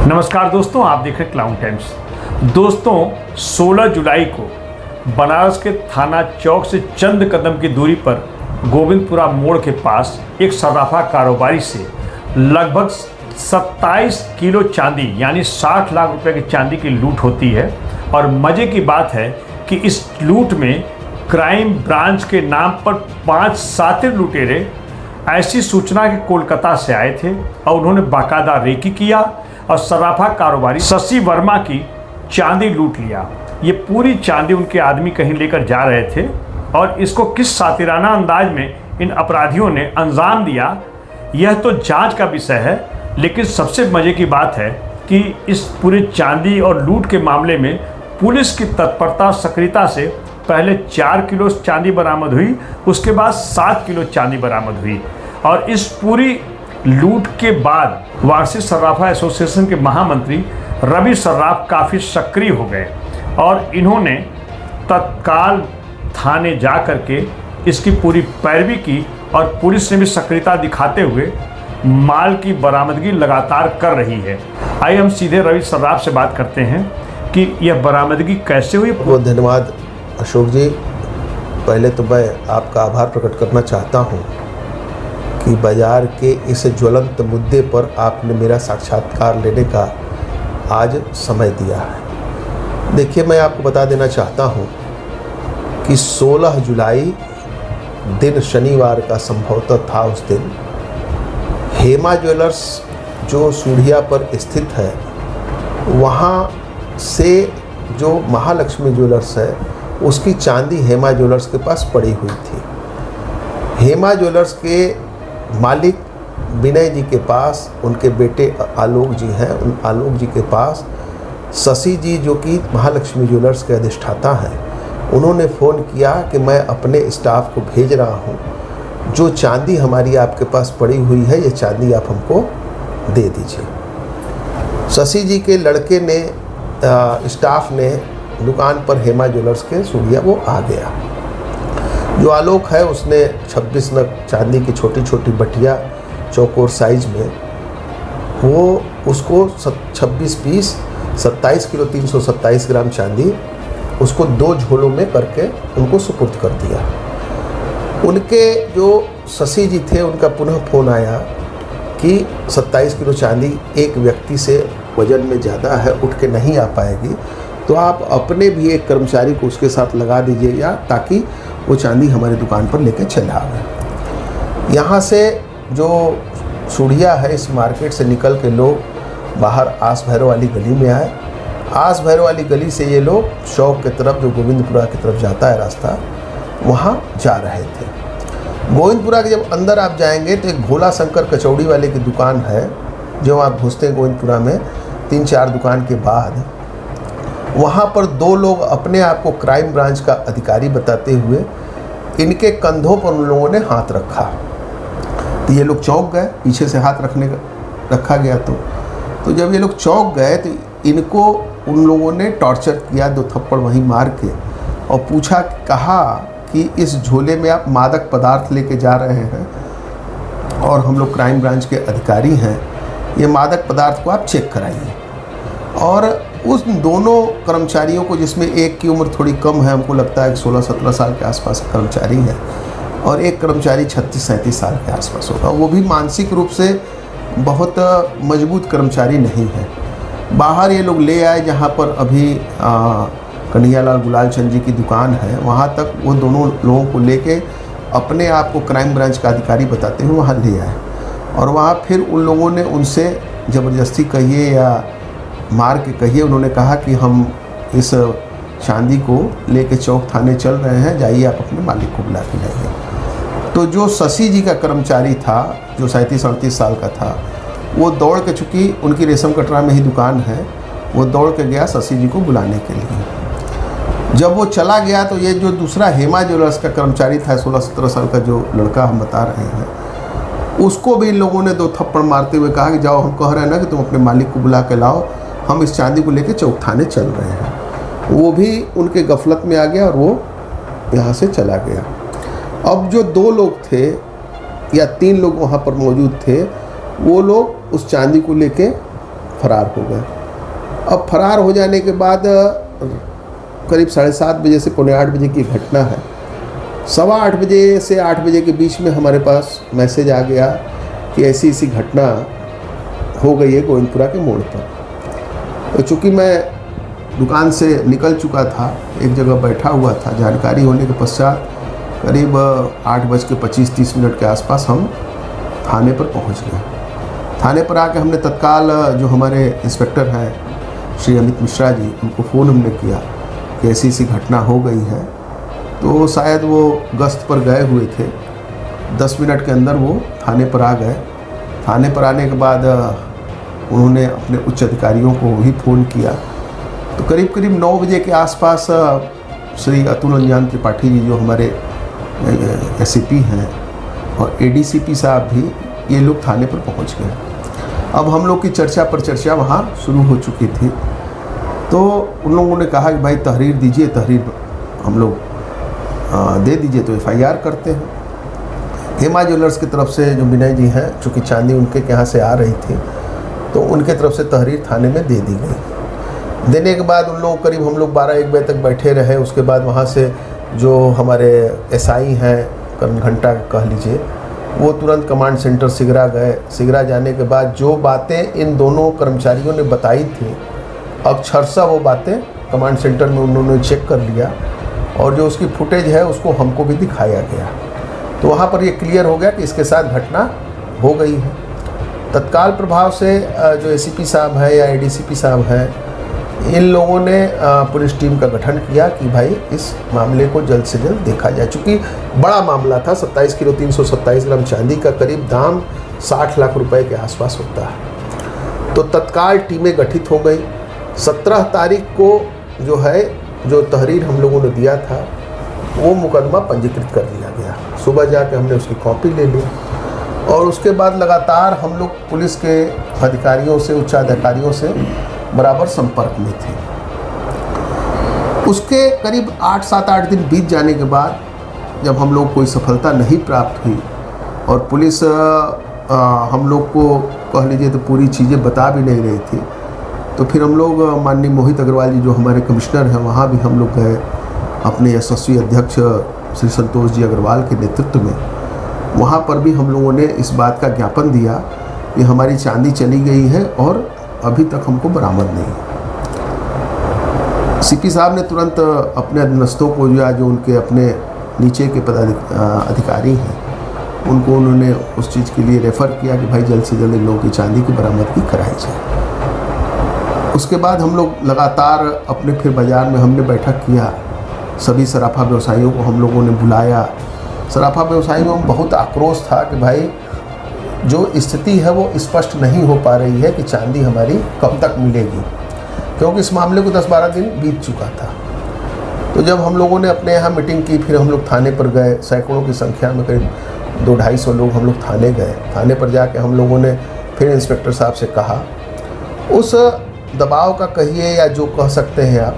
नमस्कार दोस्तों, आप देख रहे हैं क्लाउन टाइम्स। दोस्तों 16 जुलाई को बनारस के थाना चौक से चंद कदम की दूरी पर गोविंदपुरा मोड़ के पास एक सर्राफा कारोबारी से लगभग 27 किलो चांदी यानी 60 लाख रुपए की चांदी की लूट होती है। और मज़े की बात है कि इस लूट में क्राइम ब्रांच के नाम पर 5 शातिर लुटेरे ऐसी सूचना के कोलकाता से आए थे और उन्होंने बाकायदा रेकी किया और सर्राफा कारोबारी शशि वर्मा की चांदी लूट लिया। ये पूरी चांदी उनके आदमी कहीं लेकर जा रहे थे और इसको किस सातिराना अंदाज में इन अपराधियों ने अंजाम दिया, यह तो जांच का विषय है। लेकिन सबसे मज़े की बात है कि इस पूरे चांदी और लूट के मामले में पुलिस की तत्परता सक्रियता से पहले 4 किलो चांदी बरामद हुई, उसके बाद 7 किलो चांदी बरामद हुई। और इस पूरी लूट के बाद वार्षिक सर्राफा एसोसिएशन के महामंत्री रवि सर्राफ काफ़ी सक्रिय हो गए और इन्होंने तत्काल थाने जा कर के इसकी पूरी पैरवी की और पुलिस ने भी सक्रियता दिखाते हुए माल की बरामदगी लगातार कर रही है। आइए हम सीधे रवि सर्राफ से बात करते हैं कि यह बरामदगी कैसे हुई। बहुत धन्यवाद अशोक जी। पहले तो मैं आपका आभार प्रकट करना चाहता हूँ कि बाज़ार के इस ज्वलंत मुद्दे पर आपने मेरा साक्षात्कार लेने का आज समय दिया है। देखिए, मैं आपको बता देना चाहता हूँ कि 16 जुलाई दिन शनिवार का संभवतः था। उस दिन हेमा ज्वेलर्स जो सूढ़िया पर स्थित है, वहाँ से जो महालक्ष्मी ज्वेलर्स है उसकी चांदी हेमा ज्वेलर्स के पास पड़ी हुई थी। हेमा ज्वेलर्स के मालिक विनय जी के पास उनके बेटे आलोक जी हैं। उन आलोक जी के पास शशि जी जो कि महालक्ष्मी ज्वेलर्स के अधिष्ठाता हैं, उन्होंने फ़ोन किया कि मैं अपने स्टाफ को भेज रहा हूं, जो चांदी हमारी आपके पास पड़ी हुई है ये चांदी आप हमको दे दीजिए। शशि जी के लड़के ने स्टाफ ने दुकान पर हेमा ज्वेलर्स के सूढ़िया वो आ गया। जो आलोक है उसने 26 नग चांदी की छोटी छोटी बटिया चौकोर साइज में वो उसको 26 पीस 27 किलो 327 ग्राम चांदी उसको 2 झोलों में करके उनको सुपुर्द कर दिया। उनके जो शशि जी थे उनका पुनः फ़ोन आया कि 27 किलो चांदी एक व्यक्ति से वज़न में ज़्यादा है, उठ के नहीं आ पाएगी, तो आप अपने भी एक कर्मचारी को उसके साथ लगा दीजिएगा ताकि वो चांदी हमारी दुकान पर लेके चला आवे। यहाँ से जो सूढ़िया है इस मार्केट से निकल के लोग बाहर आस भैरव वाली गली में आए। आस भैरव वाली गली से ये लोग चौक की तरफ जो गोविंदपुरा की तरफ जाता है रास्ता, वहाँ जा रहे थे। गोविंदपुरा के जब अंदर आप जाएंगे तो एक भोला शंकर कचौड़ी वाले की दुकान है। जो आप घुसते हैं गोविंदपुरा में 3-4 दुकान के बाद, वहाँ पर 2 लोग अपने आप को क्राइम ब्रांच का अधिकारी बताते हुए इनके कंधों पर उन लोगों ने हाथ रखा। तो ये लोग चौंक गए, पीछे से हाथ रखा गया तो जब ये लोग चौंक गए तो इनको उन लोगों ने टॉर्चर किया, 2 थप्पड़ वहीं मार के, और पूछा, कहा कि इस झोले में आप मादक पदार्थ लेके जा रहे हैं और हम लोग क्राइम ब्रांच के अधिकारी हैं, ये मादक पदार्थ को आप चेक कराइए। और उस दोनों कर्मचारियों को, जिसमें एक की उम्र थोड़ी कम है, हमको लगता है कि 16-17 साल के आसपास कर्मचारी है, और एक कर्मचारी 36-37 साल के आसपास होगा, वो भी मानसिक रूप से बहुत मजबूत कर्मचारी नहीं है। बाहर ये लोग ले आए जहाँ पर अभी कन्हैयालाल गुलाल चंद जी की दुकान है, वहाँ तक वो दोनों लोगों को लेके अपने आप को क्राइम ब्रांच का अधिकारी बताते हुए वहाँ ले आए। और वहाँ फिर उन लोगों ने उनसे ज़बरदस्ती कहिए या मार के कहिए, उन्होंने कहा कि हम इस चांदी को लेके चौक थाने चल रहे हैं, जाइए आप अपने मालिक को बुला के लाइए। तो जो शशि जी का कर्मचारी था जो 37-38 साल का था, वो दौड़ के, चूँकि उनकी रेशम कटरा में ही दुकान है, वो दौड़ के गया शशि जी को बुलाने के लिए। जब वो चला गया तो ये जो दूसरा हेमा ज्वेलर्स का कर्मचारी था 16-17 साल का जो लड़का हम बता रहे हैं, उसको भी इन लोगों ने 2 थप्पड़ मारते हुए कहा कि जाओ, हम कह रहे हैं ना कि तुम अपने मालिक को बुला के लाओ, हम इस चांदी को लेके चौक थाने चल रहे हैं। वो भी उनके गफलत में आ गया और वो यहाँ से चला गया। अब जो 2 लोग थे या 3 लोग वहाँ पर मौजूद थे, वो लोग उस चांदी को लेके फरार हो गए। अब फरार हो जाने के बाद करीब 7:30 बजे से 7:45 बजे की घटना है। 7:15 बजे से 8 बजे के बीच में हमारे पास मैसेज आ गया कि ऐसी ऐसी घटना हो गई है गोविंदपुरा के मोड़ पर। तो चूँकि मैं दुकान से निकल चुका था, एक जगह बैठा हुआ था, जानकारी होने के पश्चात करीब 8:25-30 के आसपास हम थाने पर पहुंच गए। थाने पर आके हमने तत्काल जो हमारे इंस्पेक्टर हैं श्री अमित मिश्रा जी, उनको फ़ोन हमने किया कि ऐसी ऐसी घटना हो गई है। तो शायद वो गश्त पर गए हुए थे, 10 मिनट के अंदर वो थाने पर आ गए। थाने पर आने के बाद उन्होंने अपने उच्च अधिकारियों को भी फ़ोन किया। तो करीब करीब 9 बजे के आसपास श्री अतुल अंजान त्रिपाठी जी जो हमारे एससीपी हैं और एडीसीपी साहब भी, ये लोग थाने पर पहुंच गए। अब हम लोग की चर्चा पर चर्चा वहाँ शुरू हो चुकी थी। तो उन लोगों ने कहा कि भाई तहरीर दीजिए, तहरीर हम लोग दे दीजिए तो एफआईआर करते हैं। हेमा ज्वेलर्स की तरफ से जो विनय जी हैं, चूँकि चांदी उनके यहाँ से आ रही थी, तो उनके तरफ से तहरीर थाने में दे दी गई। देने के बाद उन लोग करीब हम लोग 12-1 बजे तक बैठे रहे। उसके बाद वहाँ से जो हमारे एसआई हैं, कर्ण घंटा कह लीजिए, वो तुरंत कमांड सेंटर सिगरा गए। सिगरा जाने के बाद जो बातें इन दोनों कर्मचारियों ने बताई थी, अक्षरशः वो बातें कमांड सेंटर में उन्होंने चेक कर लिया और जो उसकी फुटेज है उसको हमको भी दिखाया गया। तो वहाँ पर ये क्लियर हो गया कि इसके साथ घटना हो गई है। तत्काल प्रभाव से जो एसीपी साहब है या एडीसीपी साहब हैं, इन लोगों ने पुलिस टीम का गठन किया कि भाई इस मामले को जल्द से जल्द देखा जाए। चूँकि बड़ा मामला था, 27 किलो 327 ग्राम चांदी का करीब दाम 60 लाख रुपए के आसपास होता है। तो तत्काल टीमें गठित हो गई। 17 तारीख को जो है, जो तहरीर हम लोगों ने दिया था, वो मुकदमा पंजीकृत कर दिया गया। सुबह जाके हमने उसकी कॉपी ले ली और उसके बाद लगातार हम लोग पुलिस के अधिकारियों से, उच्चाधिकारियों से बराबर संपर्क में थे। उसके करीब 7-8 दिन बीत जाने के बाद जब हम लोग कोई सफलता नहीं प्राप्त हुई और पुलिस हम लोग को कह लीजिए तो पूरी चीज़ें बता भी नहीं रही थी, तो फिर हम लोग माननीय मोहित अग्रवाल जी जो हमारे कमिश्नर हैं, वहाँ भी हम लोग गए अपने यशस्वी अध्यक्ष श्री संतोष जी अग्रवाल के नेतृत्व में। वहाँ पर भी हम लोगों ने इस बात का ज्ञापन दिया कि हमारी चांदी चली गई है और अभी तक हमको बरामद नहीं। सीपी साहब ने तुरंत अपने अधीनस्थों को या जो उनके अपने नीचे के अधिकारी हैं, उनको उन्होंने उस चीज़ के लिए रेफ़र किया कि भाई जल्द से जल्द इन लोगों की चांदी की बरामदगी कराई जाए। उसके बाद हम लोग लगातार अपने फिर बाज़ार में हमने बैठक किया। सभी सराफा व्यवसायियों को हम लोगों ने बुलाया। सराफा व्यवसायियों में बहुत आक्रोश था कि भाई जो स्थिति है वो स्पष्ट नहीं हो पा रही है कि चांदी हमारी कब तक मिलेगी, क्योंकि इस मामले को 10-12 दिन बीत चुका था। तो जब हम लोगों ने अपने यहाँ मीटिंग की, फिर हम लोग थाने पर गए। सैकड़ों की संख्या में करीब 200-250 लोग हम लोग थाने गए। थाने पर जाके हम लोगों ने फिर इंस्पेक्टर साहब से कहा, उस दबाव का कहिए या जो कह सकते हैं आप,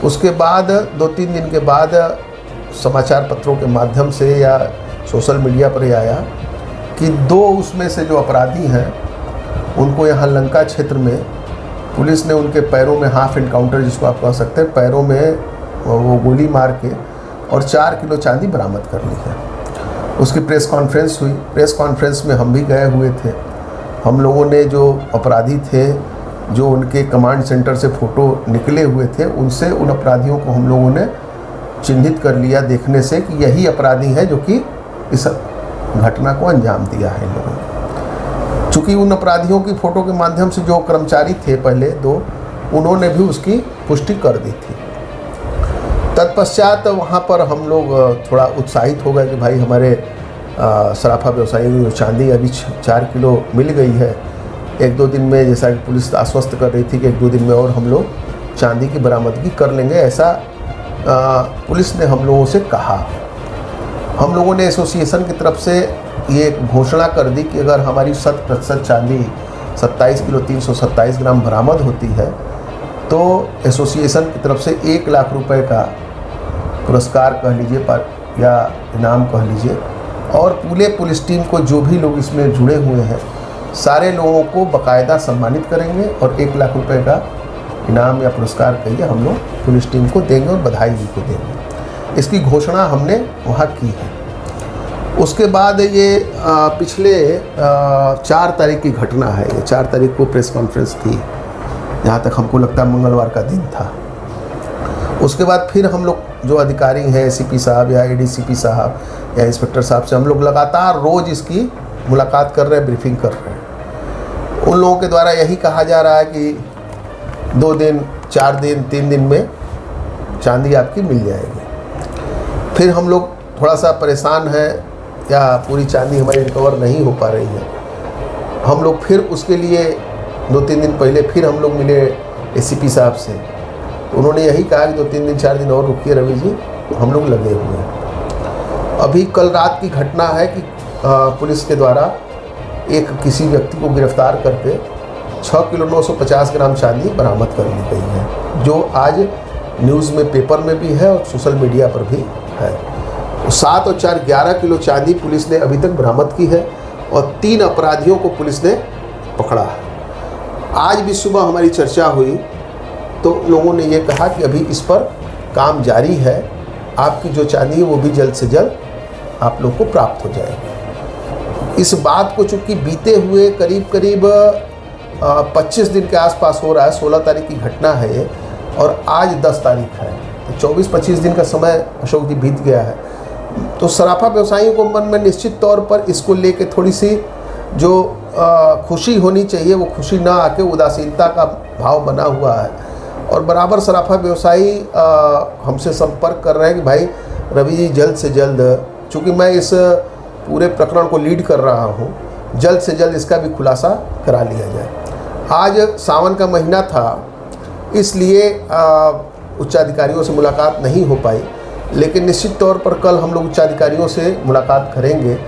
उसके बाद 2-3 दिन के बाद समाचार पत्रों के माध्यम से या सोशल मीडिया पर यह आया कि 2 उसमें से जो अपराधी हैं उनको यहाँ लंका क्षेत्र में पुलिस ने उनके पैरों में हाफ एनकाउंटर जिसको आप कह सकते हैं, पैरों में वो गोली मार के और 4 किलो चांदी बरामद कर ली है। उसकी प्रेस कॉन्फ्रेंस हुई। प्रेस कॉन्फ्रेंस में हम भी गए हुए थे। हम लोगों ने जो अपराधी थे, जो उनके कमांड सेंटर से फ़ोटो निकले हुए थे, उनसे उन अपराधियों को हम लोगों ने चिन्हित कर लिया देखने से कि यही अपराधी हैं जो कि इस घटना को अंजाम दिया है इन लोगों ने। चूँकि उन अपराधियों की फ़ोटो के माध्यम से जो कर्मचारी थे पहले 2, उन्होंने भी उसकी पुष्टि कर दी थी। तत्पश्चात वहाँ पर हम लोग थोड़ा उत्साहित हो गए कि भाई हमारे सराफा व्यवसायियों को चांदी अभी 4 किलो मिल गई है। 1-2 दिन में, जैसा कि पुलिस आश्वस्त कर रही थी कि 1-2 दिन में और हम लोग चांदी की बरामदगी कर लेंगे, ऐसा पुलिस ने हम लोगों से कहा। हम लोगों ने एसोसिएशन की तरफ से ये घोषणा कर दी कि अगर हमारी 100% चांदी 27 किलो 327 ग्राम बरामद होती है तो एसोसिएशन की तरफ से 1 लाख रुपए का पुरस्कार कह लीजिए पर या इनाम कह लीजिए, और पूरे पुलिस टीम को जो भी लोग इसमें जुड़े हुए हैं सारे लोगों को बाकायदा सम्मानित करेंगे और 1 लाख रुपए का इनाम या पुरस्कार कहिए हम लोग पुलिस टीम को देंगे और बधाई भी को देंगे। इसकी घोषणा हमने वहाँ की है। उसके बाद ये पिछले 4 तारीख की घटना है। ये 4 तारीख को प्रेस कॉन्फ्रेंस थी, जहाँ तक हमको लगता है मंगलवार का दिन था। उसके बाद फिर हम लोग जो अधिकारी हैं, एसीपी साहब या एडीसीपी साहब या इंस्पेक्टर साहब से हम लोग लगातार रोज़ इसकी मुलाकात कर रहे हैं, ब्रीफिंग कर रहे हैं। उन लोगों के द्वारा यही कहा जा रहा है कि 2 दिन, 4 दिन, 3 दिन में चांदी आपकी मिल जाएगी। फिर हम लोग थोड़ा सा परेशान हैं या पूरी चांदी हमारी रिकवर नहीं हो पा रही है। हम लोग फिर उसके लिए 2-3 दिन पहले फिर हम लोग मिले एसीपी साहब से। उन्होंने यही कहा कि 2-3 दिन 4 दिन और रुकिए रवि जी, हम लोग लगे हुए हैं। अभी कल रात की घटना है कि पुलिस के द्वारा एक किसी व्यक्ति को गिरफ्तार करके 6 किलो 950 ग्राम चांदी बरामद कर ली गई है, जो आज न्यूज़ में, पेपर में भी है और सोशल मीडिया पर भी है। 7 और 4 11 किलो चांदी पुलिस ने अभी तक बरामद की है और 3 अपराधियों को पुलिस ने पकड़ा है। आज भी सुबह हमारी चर्चा हुई तो लोगों ने ये कहा कि अभी इस पर काम जारी है, आपकी जो चांदी है वो भी जल्द से जल्द आप लोग को प्राप्त हो जाएगी। इस बात को चूँकि बीते हुए करीब 25 दिन के आसपास हो रहा है। 16 तारीख की घटना है ये और आज 10 तारीख है, तो 24-25 दिन का समय अशोक जी बीत गया है। तो सराफा व्यवसायियों को मन में निश्चित तौर पर इसको लेके थोड़ी सी जो खुशी होनी चाहिए वो खुशी ना आके उदासीनता का भाव बना हुआ है। और बराबर सराफा व्यवसायी हमसे संपर्क कर रहे हैं कि भाई रवि जी जल्द से जल्द, चूँकि मैं इस पूरे प्रकरण को लीड कर रहा हूँ, जल्द से जल्द इसका भी खुलासा करा लिया जाए। आज सावन का महीना था, इसलिए उच्चाधिकारियों से मुलाकात नहीं हो पाई, लेकिन निश्चित तौर पर कल हम लोग उच्चाधिकारियों से मुलाकात करेंगे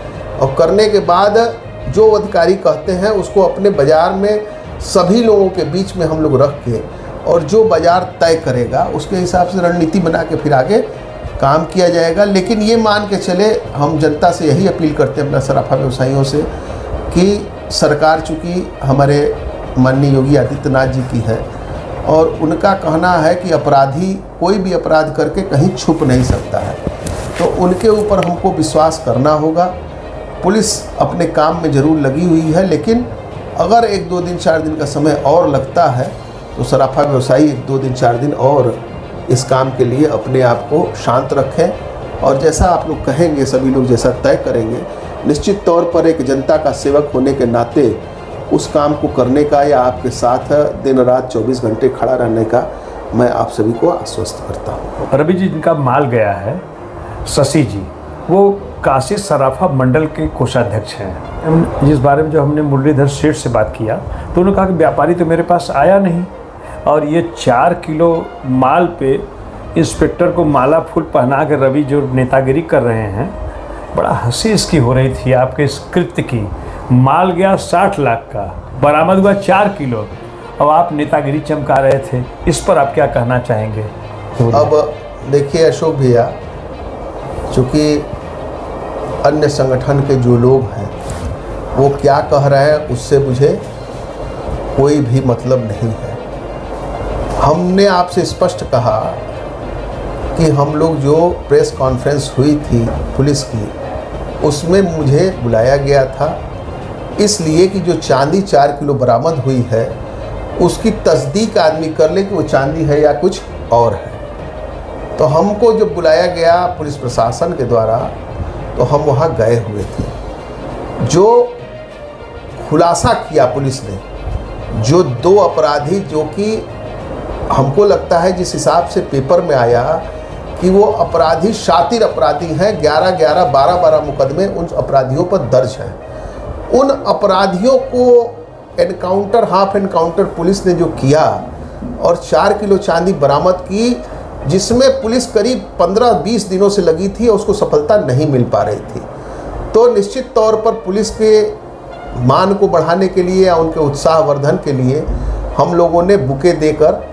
और करने के बाद जो अधिकारी कहते हैं उसको अपने बाज़ार में सभी लोगों के बीच में हम लोग रख के और जो बाज़ार तय करेगा उसके हिसाब से रणनीति बना के फिर आगे काम किया जाएगा। लेकिन ये मान के चले, हम जनता से यही अपील करते हैं अपना सराफा व्यवसायियों से कि सरकार चूँकि हमारे माननीय योगी आदित्यनाथ जी की है और उनका कहना है कि अपराधी कोई भी अपराध करके कहीं छुप नहीं सकता है, तो उनके ऊपर हमको विश्वास करना होगा। पुलिस अपने काम में ज़रूर लगी हुई है, लेकिन अगर 1-2 दिन 4 दिन का समय और लगता है तो सराफा व्यवसायी 1-2 दिन 4 दिन और इस काम के लिए अपने आप को शांत रखें और जैसा आप लोग कहेंगे, सभी लोग जैसा तय करेंगे, निश्चित तौर पर एक जनता का सेवक होने के नाते उस काम को करने का या आपके साथ दिन रात 24 घंटे खड़ा रहने का मैं आप सभी को आश्वस्त करता हूँ। रवि जी, जिनका माल गया है, शशि जी, वो काशी सराफा मंडल के कोषाध्यक्ष हैं। जिस बारे में जो हमने मुरलीधर सेठ से बात किया तो उन्होंने कहा कि व्यापारी तो मेरे पास आया नहीं और ये 4 किलो माल पे इंस्पेक्टर को माला फूल पहना के रवि जो नेतागिरी कर रहे हैं, बड़ा हंसी इसकी हो रही थी आपके इस कृत्य की। माल गया 60 लाख का, बरामद हुआ 4 किलो और आप नेतागिरी चमका रहे थे। इस पर आप क्या कहना चाहेंगे? अब देखिए अशोक भैया, चूँकि अन्य संगठन के जो लोग हैं वो क्या कह रहे हैं उससे मुझे कोई भी मतलब नहीं है। हमने आपसे स्पष्ट कहा कि हम लोग जो प्रेस कॉन्फ्रेंस हुई थी पुलिस की, उसमें मुझे बुलाया गया था इसलिए कि जो चांदी 4 किलो बरामद हुई है उसकी तस्दीक आदमी कर ले कि वो चांदी है या कुछ और है। तो हमको जब बुलाया गया पुलिस प्रशासन के द्वारा तो हम वहाँ गए हुए थे। जो खुलासा किया पुलिस ने, जो 2 अपराधी, जो कि हमको लगता है जिस हिसाब से पेपर में आया कि वो अपराधी शातिर अपराधी हैं, 11-11, 12-12 मुकदमे उन अपराधियों पर दर्ज हैं। उन अपराधियों को एनकाउंटर, हाफ एनकाउंटर पुलिस ने जो किया और 4 किलो चांदी बरामद की, जिसमें पुलिस करीब 15-20 दिनों से लगी थी और उसको सफलता नहीं मिल पा रही थी। तो निश्चित तौर पर पुलिस के मान को बढ़ाने के लिए या उनके उत्साहवर्धन के लिए हम लोगों ने बुके देकर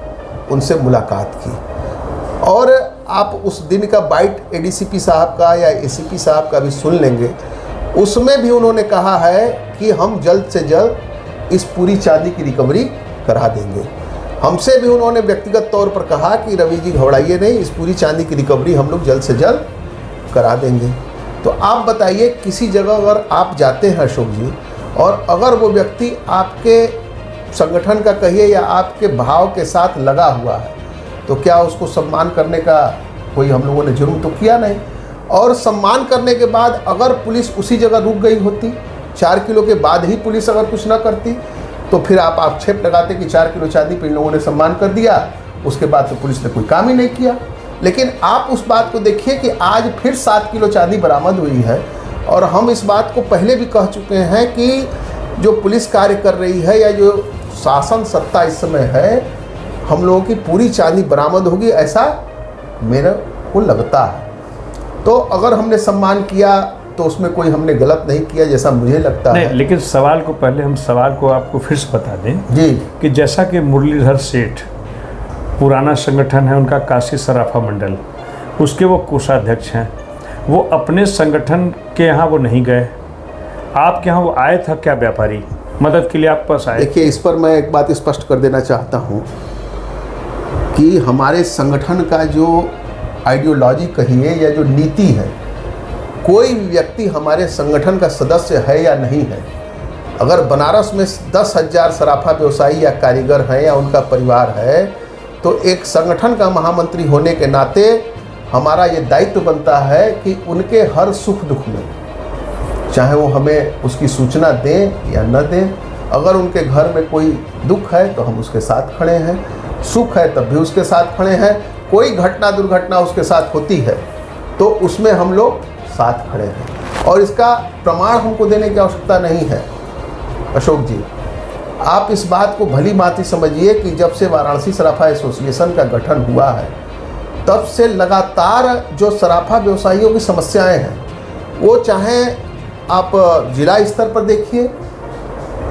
उनसे मुलाकात की। और आप उस दिन का बाइट एडीसीपी साहब का या एसीपी साहब का भी सुन लेंगे। उसमें भी उन्होंने कहा है कि हम जल्द से जल्द इस पूरी चांदी की रिकवरी करा देंगे। हमसे भी उन्होंने व्यक्तिगत तौर पर कहा कि रवि जी घबराइए नहीं, इस पूरी चांदी की रिकवरी हम लोग जल्द से जल्द करा देंगे। तो आप बताइए, किसी जगह अगर आप जाते हैं अशोक जी, और अगर वो व्यक्ति आपके संगठन का कहिए या आपके भाव के साथ लगा हुआ है, तो क्या उसको सम्मान करने का कोई हम लोगों ने जुर्म तो किया नहीं। और सम्मान करने के बाद अगर पुलिस उसी जगह रुक गई होती, 4 किलो के बाद ही पुलिस अगर कुछ ना करती, तो फिर आप आक्षेप लगाते कि 4 किलो चांदी पे इन लोगों ने सम्मान कर दिया, उसके बाद तो पुलिस ने कोई काम ही नहीं किया। लेकिन आप उस बात को देखिए कि आज फिर 7 किलो चांदी बरामद हुई है, और हम इस बात को पहले भी कह चुके हैं कि जो पुलिस कार्य कर रही है या जो शासन सत्ता इस समय है, हम लोगों की पूरी चांदी बरामद होगी, ऐसा मेरे को लगता है। तो अगर हमने सम्मान किया तो उसमें कोई हमने गलत नहीं किया जैसा मुझे लगता है। लेकिन सवाल को पहले हम सवाल को आपको फिर से बता दें जी कि जैसा कि मुरलीधर सेठ पुराना संगठन है उनका, काशी सराफा मंडल, उसके वो कोषाध्यक्ष हैं, वो अपने संगठन के यहाँ वो नहीं गए, आपके यहाँ वो आए था क्या व्यापारी मदद के लिए आप पास आए? देखिए, इस पर मैं एक बात स्पष्ट कर देना चाहता हूँ कि हमारे संगठन का जो आइडियोलॉजी कहिए या जो नीति है, कोई भी व्यक्ति हमारे संगठन का सदस्य है या नहीं है, अगर बनारस में 10,000 सराफा व्यवसायी या कारीगर हैं या उनका परिवार है, तो एक संगठन का महामंत्री होने के नाते हमारा ये दायित्व बनता है कि उनके हर सुख दुख में, चाहे वो हमें उसकी सूचना दें या न दें, अगर उनके घर में कोई दुख है तो हम उसके साथ खड़े हैं, सुख है तब भी उसके साथ खड़े हैं, कोई घटना दुर्घटना उसके साथ होती है तो उसमें हम लोग साथ खड़े हैं। और इसका प्रमाण हमको देने की आवश्यकता नहीं है अशोक जी। आप इस बात को भली भांति समझिए कि जब से वाराणसी सराफा एसोसिएशन का गठन हुआ है, तब से लगातार जो सराफा व्यवसायियों की समस्याएं हैं, वो चाहे आप जिला स्तर पर देखिए,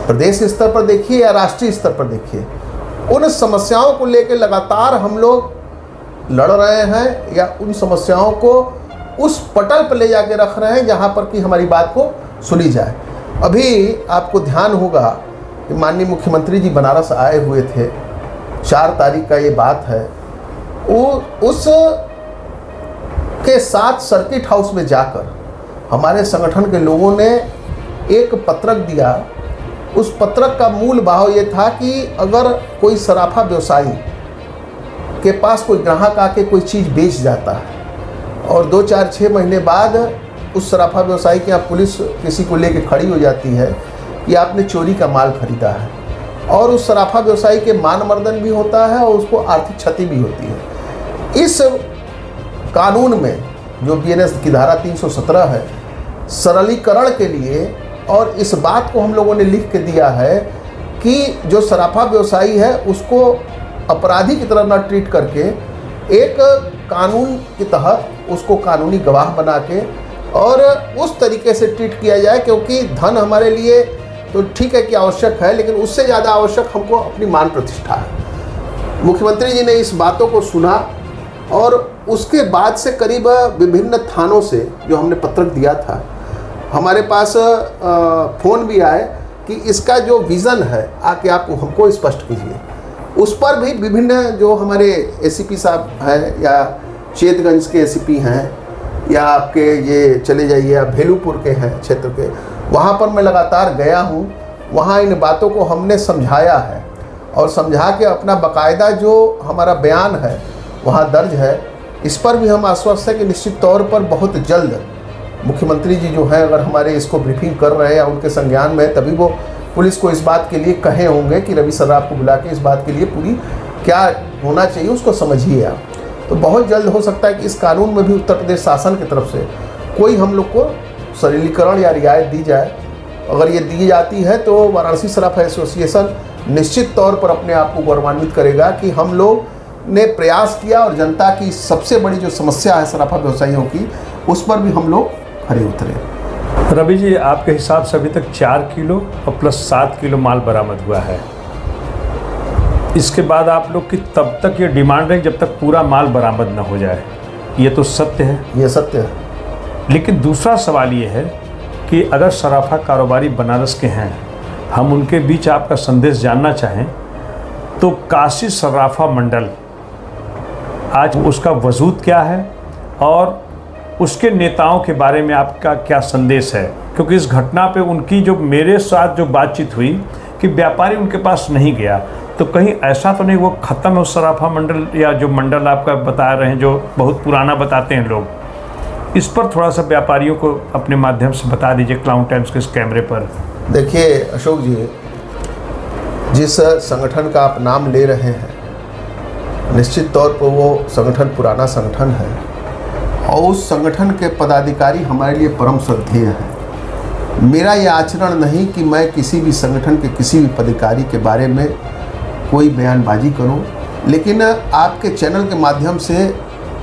प्रदेश स्तर पर देखिए या राष्ट्रीय स्तर पर देखिए, उन समस्याओं को लेकर लगातार हम लोग लड़ रहे हैं या उन समस्याओं को उस पटल पर ले जाके रख रहे हैं जहां पर कि हमारी बात को सुनी जाए। अभी आपको ध्यान होगा कि माननीय मुख्यमंत्री जी बनारस आए हुए थे, 4 तारीख का ये बात है। उस के साथ सर्किट हाउस में जाकर हमारे संगठन के लोगों ने एक पत्रक दिया। उस पत्रक का मूल भाव ये था कि अगर कोई सराफा व्यवसायी के पास कोई ग्राहक आके कोई चीज़ बेच जाता है और 2, 4, 6 महीने बाद उस सराफा व्यवसायी के यहाँ पुलिस किसी को लेके खड़ी हो जाती है कि आपने चोरी का माल खरीदा है, और उस सराफा व्यवसायी के मान मर्दन भी होता है और उसको आर्थिक क्षति भी होती है। इस कानून में जो बीएनएस की धारा 317 है, सरलीकरण के लिए, और इस बात को हम लोगों ने लिख के दिया है कि जो सराफा व्यवसायी है उसको अपराधी की तरह न ट्रीट करके एक कानून के तहत उसको कानूनी गवाह बना के और उस तरीके से ट्रीट किया जाए, क्योंकि धन हमारे लिए तो ठीक है कि आवश्यक है, लेकिन उससे ज़्यादा आवश्यक हमको अपनी मान प्रतिष्ठा है। मुख्यमंत्री जी ने इस बातों को सुना और उसके बाद से करीब विभिन्न थानों से जो हमने पत्रक दिया था, हमारे पास फ़ोन भी आए कि इसका जो विज़न है आके आप हमको स्पष्ट कीजिए। उस पर भी विभिन्न जो हमारे एसीपी साहब हैं या चेतगंज के एसीपी हैं या आपके ये चले जाइए आप भेलूपुर के हैं क्षेत्र के, वहाँ पर मैं लगातार गया हूँ। वहाँ इन बातों को हमने समझाया है और समझा के अपना बाकायदा जो हमारा बयान है वहाँ दर्ज है। इस पर भी हम आश्वस्त हैं कि निश्चित तौर पर बहुत जल्द मुख्यमंत्री जी जो हैं, अगर हमारे इसको ब्रीफिंग कर रहे हैं या उनके संज्ञान में है, तभी वो पुलिस को इस बात के लिए कहे होंगे कि रवि सर्राफ को बुला के इस बात के लिए पूरी क्या होना चाहिए उसको समझिए आप। तो बहुत जल्द हो सकता है कि इस कानून में भी उत्तर प्रदेश शासन की तरफ से कोई हम लोग को सरलीकरण या रियायत दी जाए। अगर ये दी जाती है तो वाराणसी सराफा एसोसिएशन निश्चित तौर पर अपने आप को गौरवान्वित करेगा कि हम लोग ने प्रयास किया और जनता की सबसे बड़ी जो समस्या है सराफा व्यवसायियों की, उस पर भी हम लोग खड़े उतरे। रवि जी, आपके हिसाब से अभी तक 4 किलो और प्लस 7 किलो माल बरामद हुआ है। इसके बाद आप लोग की तब तक ये डिमांड है जब तक पूरा माल बरामद न हो जाए, ये तो सत्य है? ये सत्य है। लेकिन दूसरा सवाल ये है कि अगर सराफा कारोबारी बनारस के हैं, हम उनके बीच आपका संदेश जानना चाहें तो काशी सराफा मंडल आज उसका वजूद क्या है और उसके नेताओं के बारे में आपका क्या संदेश है? क्योंकि इस घटना पे उनकी जो मेरे साथ जो बातचीत हुई कि व्यापारी उनके पास नहीं गया, तो कहीं ऐसा तो नहीं वो ख़त्म है उस सराफा मंडल, या जो मंडल आपका बता रहे हैं जो बहुत पुराना बताते हैं लोग, इस पर थोड़ा सा व्यापारियों को अपने माध्यम से बता दीजिए क्लाउन टाइम्स के इस कैमरे पर। देखिए अशोक जी, जिस संगठन का आप नाम ले रहे हैं निश्चित तौर पर वो संगठन पुराना संगठन है और उस संगठन के पदाधिकारी हमारे लिए परम श्रद्धेय हैं। मेरा ये आचरण नहीं कि मैं किसी भी संगठन के किसी भी पदाधिकारी के बारे में कोई बयानबाजी करूं, लेकिन आपके चैनल के माध्यम से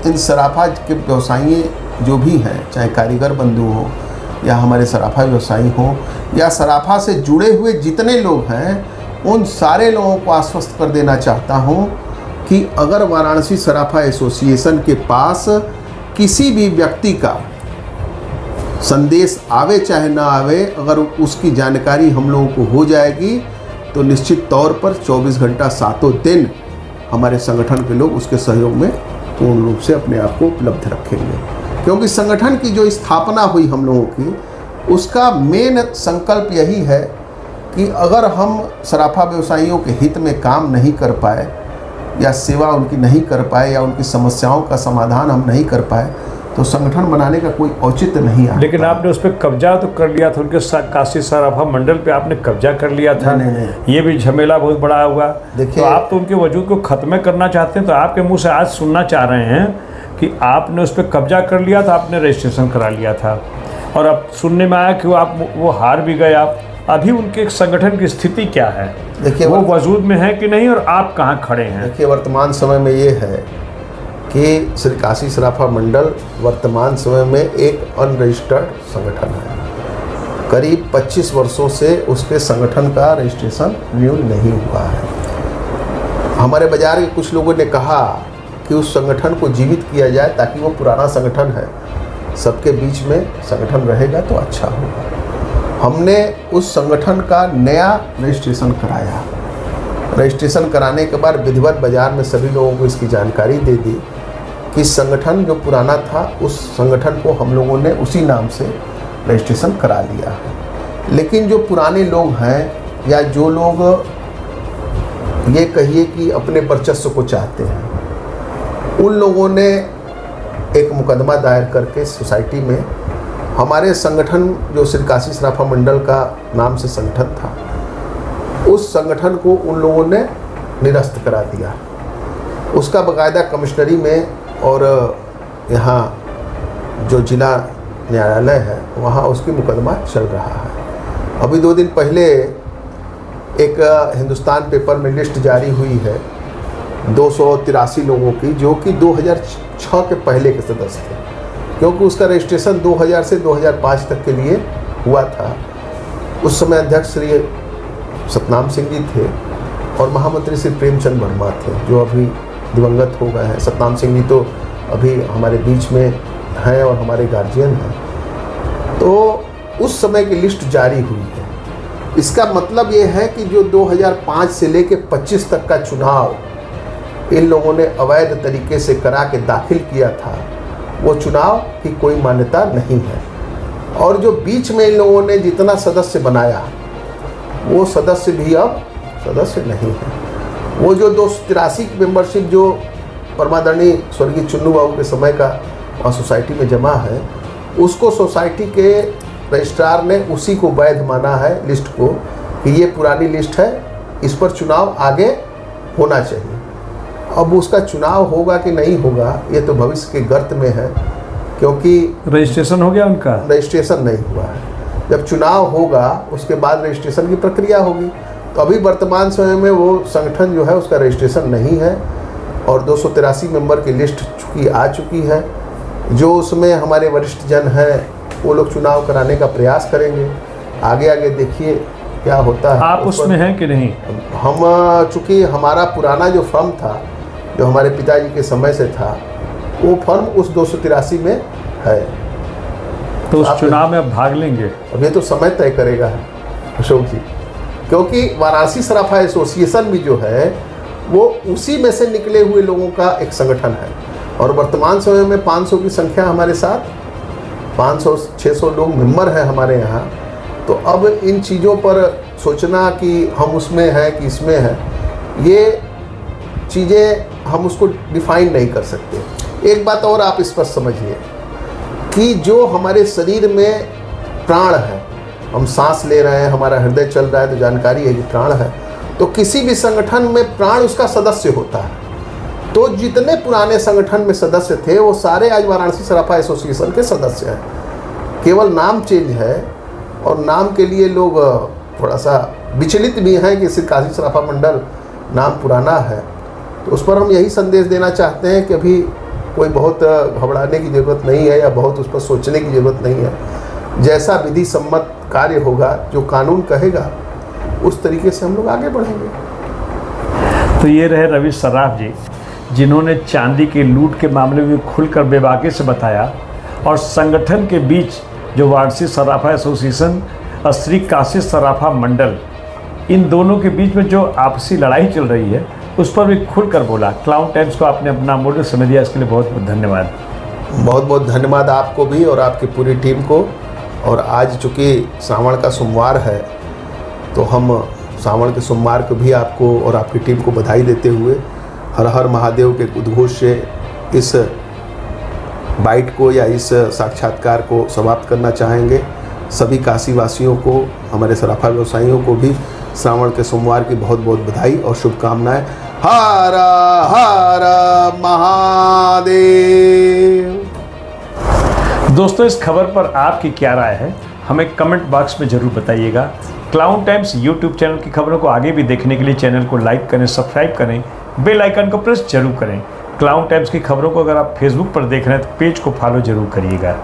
इन सराफा के व्यवसायी जो भी हैं, चाहे कारीगर बंधु हों या हमारे सराफा व्यवसायी हों या सराफा से जुड़े हुए जितने लोग हैं, उन सारे लोगों को आश्वस्त कर देना चाहता हूं कि अगर वाराणसी सराफा एसोसिएशन के पास किसी भी व्यक्ति का संदेश आवे चाहे ना आवे, अगर उसकी जानकारी हम लोगों को हो जाएगी तो निश्चित तौर पर 24 घंटा सातों दिन हमारे संगठन के लोग उसके सहयोग में पूर्ण रूप से अपने आप को उपलब्ध रखेंगे। क्योंकि संगठन की जो स्थापना हुई हम लोगों की, उसका मेन संकल्प यही है कि अगर हम सराफा व्यवसायियों के हित में काम नहीं कर पाए या सेवा उनकी नहीं कर पाए या उनकी समस्याओं का समाधान हम नहीं कर पाए तो संगठन बनाने का कोई औचित्य नहीं आता। लेकिन आपने उस पर कब्जा तो कर लिया था, उनके काशी सराफा मंडल पे आपने कब्जा कर लिया था। नहीं। ये भी झमेला बहुत बड़ा हुआ। देखिए, तो आप तो उनके वजूद को खत्म करना चाहते हैं, तो आपके मुंह से आज सुनना चाह रहे हैं कि आपने उस पर कब्जा कर लिया था, आपने रजिस्ट्रेशन करा लिया था और अब सुनने में आया कि वो हार भी गए आप। अभी उनके संगठन की स्थिति क्या है? देखिए, वो वजूद में है कि नहीं और आप कहाँ खड़े हैं? देखिए, वर्तमान समय में ये है कि श्री काशी सराफा मंडल वर्तमान समय में एक अनरजिस्टर्ड संगठन है। करीब 25 वर्षों से उसके संगठन का रजिस्ट्रेशन रिन्यू नहीं हुआ है। हमारे बाजार के कुछ लोगों ने कहा कि उस संगठन को जीवित किया जाए ताकि वो पुराना संगठन है, सबके बीच में संगठन रहेगा तो अच्छा होगा। हमने उस संगठन का नया रजिस्ट्रेशन कराया। रजिस्ट्रेशन कराने के बाद विधिवत बाजार में सभी लोगों को इसकी जानकारी दे दी कि संगठन जो पुराना था उस संगठन को हम लोगों ने उसी नाम से रजिस्ट्रेशन करा लिया है। लेकिन जो पुराने लोग हैं या जो लोग ये कहिए कि अपने वर्चस्व को चाहते हैं, उन लोगों ने एक मुकदमा दायर करके सोसाइटी में हमारे संगठन जो श्री काशी सराफा मंडल का नाम से संगठन था, उस संगठन को उन लोगों ने निरस्त करा दिया। उसका बाकायदा कमिश्नरी में और यहाँ जो जिला न्यायालय है वहाँ उसकी मुकदमा चल रहा है। अभी 2 दिन पहले एक हिंदुस्तान पेपर में लिस्ट जारी हुई है 283 लोगों की, जो कि 2006 के पहले के सदस्य थे, क्योंकि उसका रजिस्ट्रेशन 2000 से 2005 तक के लिए हुआ था। उस समय अध्यक्ष श्री सतनाम सिंह जी थे और महामंत्री श्री प्रेमचंद वर्मा थे, जो अभी दिवंगत हो गए हैं। सतनाम सिंह जी तो अभी हमारे बीच में हैं और हमारे गार्जियन हैं। तो उस समय की लिस्ट जारी हुई है। इसका मतलब ये है कि जो 2005 से लेकर 25 तक का चुनाव इन लोगों ने अवैध तरीके से करा के दाखिल किया था, वो चुनाव की कोई मान्यता नहीं है। और जो बीच में इन लोगों ने जितना सदस्य बनाया, वो सदस्य भी अब सदस्य नहीं है। वो जो 283 की मेंबरशिप जो परमादरणीय स्वर्गीय चुन्नू बाबू के समय का सोसाइटी में जमा है, उसको सोसाइटी के रजिस्ट्रार ने उसी को वैध माना है लिस्ट को, कि ये पुरानी लिस्ट है, इस पर चुनाव आगे होना चाहिए। अब उसका चुनाव होगा कि नहीं होगा ये तो भविष्य के गर्त में है, क्योंकि रजिस्ट्रेशन हो गया उनका? रजिस्ट्रेशन नहीं हुआ है। जब चुनाव होगा उसके बाद रजिस्ट्रेशन की प्रक्रिया होगी। तो अभी वर्तमान समय में वो संगठन जो है उसका रजिस्ट्रेशन नहीं है और 283 मेंबर की लिस्ट चुकी आ चुकी है। जो उसमें हमारे वरिष्ठ जन हैं वो लोग चुनाव कराने का प्रयास करेंगे। आगे आगे देखिए क्या होता है। आप उसमें हैं कि नहीं? हम चूँकि हमारा पुराना जो फर्म था, जो हमारे पिताजी के समय से था, वो फर्म उस 283 में है। तो उस चुनाव में अब भाग लेंगे? अब ये तो समय तय करेगा अशोक जी, क्योंकि वाराणसी सराफा एसोसिएशन भी जो है वो उसी में से निकले हुए लोगों का एक संगठन है, और वर्तमान समय में 500 की संख्या हमारे साथ, 500-600 लोग मेंबर हैं हमारे यहाँ। तो अब इन चीज़ों पर सोचना कि हम उसमें हैं कि इसमें हैं, ये चीज़ें हम उसको डिफाइन नहीं कर सकते। एक बात और आप स्पष्ट समझिए कि जो हमारे शरीर में प्राण है, हम सांस ले रहे हैं, हमारा हृदय चल रहा है, तो जानकारी है कि प्राण है। तो किसी भी संगठन में प्राण उसका सदस्य होता है। तो जितने पुराने संगठन में सदस्य थे वो सारे आज वाराणसी सराफा एसोसिएशन के सदस्य हैं, केवल नाम चेंज है, और नाम के लिए लोग थोड़ा सा विचलित भी हैं कि सिर्फ काशी सराफा मंडल नाम पुराना है। तो उस पर हम यही संदेश देना चाहते हैं कि अभी कोई बहुत घबराने की ज़रूरत नहीं है या बहुत उस पर सोचने की ज़रूरत नहीं है। जैसा विधि सम्मत कार्य होगा, जो कानून कहेगा, उस तरीके से हम लोग आगे बढ़ेंगे। तो ये रहे रवि सर्राफ जी, जिन्होंने चांदी के लूट के मामले में खुलकर बेबाकी से बताया, और संगठन के बीच जो वाराणसी सराफा एसोसिएशन और श्री काशी सराफा मंडल, इन दोनों के बीच में जो आपसी लड़ाई चल रही है उस पर भी खुलकर बोला। क्लाउन टाइम्स को आपने अपना अमूल्य समय दिया, इसके लिए बहुत बहुत धन्यवाद। बहुत बहुत धन्यवाद आपको भी और आपकी पूरी टीम को। और आज चूँकि श्रावण का सोमवार है, तो हम श्रावण के सोमवार को भी आपको और आपकी टीम को बधाई देते हुए हर हर महादेव के उद्घोष से इस बाइट को या इस साक्षात्कार को समाप्त करना चाहेंगे। सभी काशी वासियों को, हमारे सराफा व्यवसायियों को भी श्रावण के सोमवार की बहुत बहुत बधाई और शुभकामनाएं। हर हर महादेव। दोस्तों, इस खबर पर आपकी क्या राय है, हमें कमेंट बॉक्स में ज़रूर बताइएगा। क्लाउन टाइम्स यूट्यूब चैनल की खबरों को आगे भी देखने के लिए चैनल को लाइक करें, सब्सक्राइब करें, बेल आइकन को प्रेस जरूर करें। क्लाउन टाइम्स की खबरों को अगर आप फेसबुक पर देख रहे हैं तो पेज को फॉलो जरूर करिएगा।